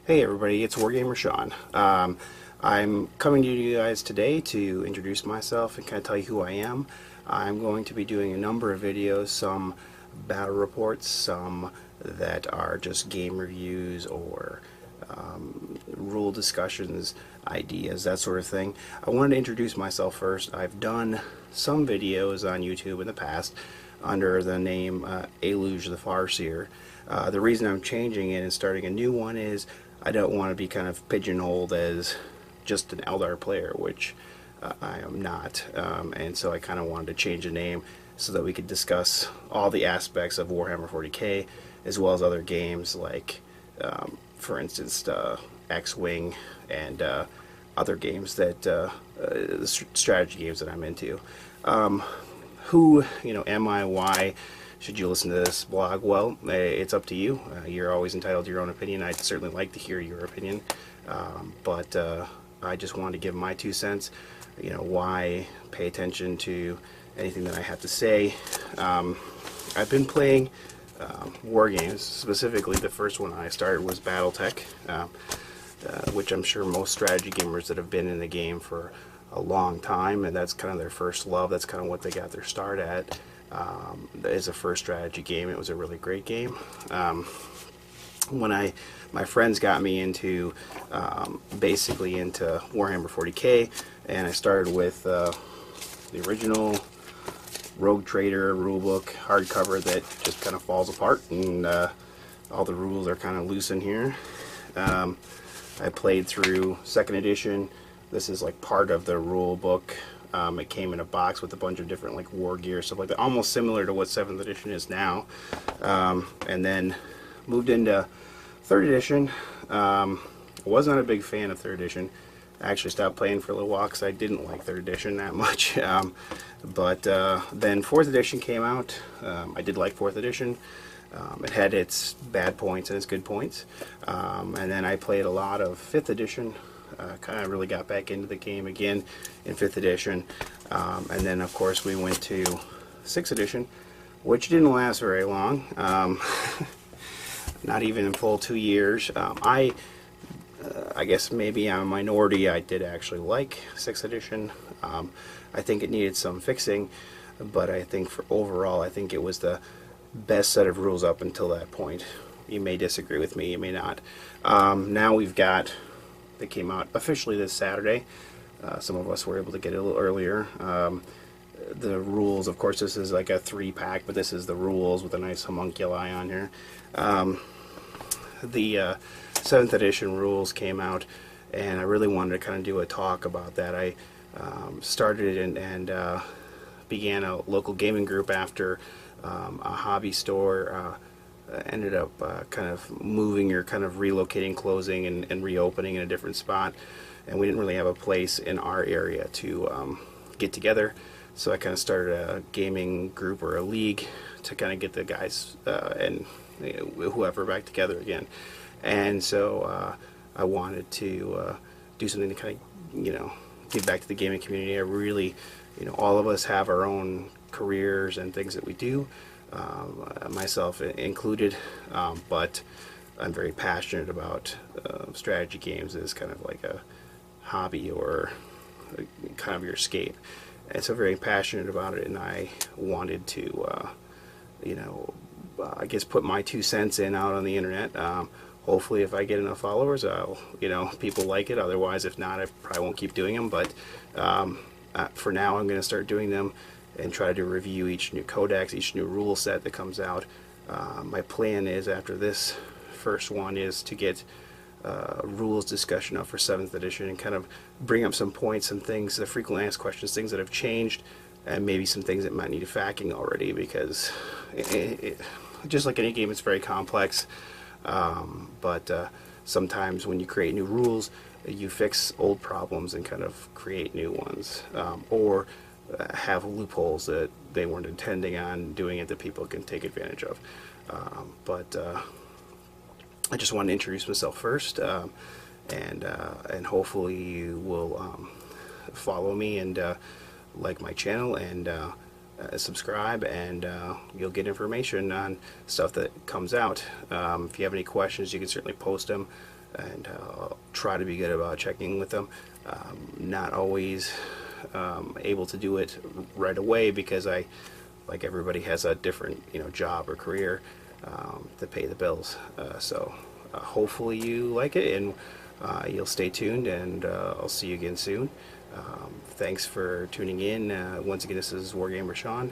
Hey everybody, it's Wargamer Shawn. I'm coming to you guys today to introduce myself and kind of tell you who I am. I'm going to be doing a number of videos, some battle reports, some that are just game reviews or rule discussions, ideas, that sort of thing. I wanted to introduce myself first. I've done some videos on YouTube in the past under the name Aluge the Farseer. The reason I'm changing it and starting a new one is I don't want to be kind of pigeonholed as just an Eldar player, which I am not. And so I kind of wanted to change the name so that we could discuss all the aspects of Warhammer 40k as well as other games like, for instance, X-Wing and other games that strategy games that I'm into. Who am I? Why should you listen to this blog? Well, it's up to you. You're always entitled to your own opinion. I'd certainly like to hear your opinion, but I just wanted to give my 2 cents. Why pay attention to anything that I have to say. I've been playing war games. Specifically, the first one I started was BattleTech, which I'm sure most strategy gamers that have been in the game for a long time, and that's kind of their first love. That's kind of what they got their start at. As a first strategy game, it was a really great game. When my friends got me into basically into Warhammer 40k, and I started with the original Rogue Trader rulebook hardcover that just kind of falls apart, and all the rules are kind of loose in here. I played through 2nd edition. This is like part of the rule book. It came in a box with a bunch of different like war gear, stuff like that, almost similar to what 7th edition is now. And then moved into 3rd edition. I was not a big fan of 3rd edition. I actually stopped playing for a little while because I didn't like 3rd edition that much. But then 4th edition came out. I did like 4th edition. It had its bad points and its good points. And then I played a lot of 5th edition. Kind of really got back into the game again in 5th edition. And then of course we went to 6th edition, which didn't last very long. Not even in full 2 years. I guess maybe I'm a minority. I did actually like 6th edition. I think it needed some fixing, but I think for overall, I think it was the best set of rules up until that point. You may disagree with me, you may not. Now we've got, they came out officially this Saturday. Some of us were able to get it a little earlier. The rules, of course, this is like a 3-pack, but this is the rules with a nice homunculi on here. The 7th edition rules came out, and I really wanted to kind of do a talk about that. I started it and began a local gaming group after a hobby store ended up kind of moving or kind of relocating, closing, and reopening in a different spot, and we didn't really have a place in our area to get together. So I kind of started a gaming group or a league to kind of get the guys and whoever back together again. And so I wanted to do something to kind of give back to the gaming community. I really, all of us have our own careers and things that we do. Myself included, but I'm very passionate about strategy games as kind of like a hobby or kind of your escape, and so very passionate about it, and I wanted to I guess put my 2 cents in out on the internet. Hopefully if I get enough followers, I'll people like it. Otherwise, if not, I probably won't keep doing them, but for now I'm going to start doing them and try to review each new codex, each new rule set that comes out. My plan is, after this first one, is to get rules discussion up for 7th edition and kind of bring up some points, some things, the frequently asked questions, things that have changed, and maybe some things that might need facking already, because just like any game, it's very complex. But sometimes when you create new rules, you fix old problems and kind of create new ones, or have loopholes that they weren't intending on doing it that people can take advantage of. But I just wanted to introduce myself first, and hopefully you will follow me and like my channel and subscribe, and you'll get information on stuff that comes out. If you have any questions, you can certainly post them. and I'll try to be good about checking with them. Not always able to do it right away because I, like everybody, has a different job or career to pay the bills. So hopefully you like it, and you'll stay tuned, and I'll see you again soon. Thanks for tuning in. Once again, this is Wargamer Shawn.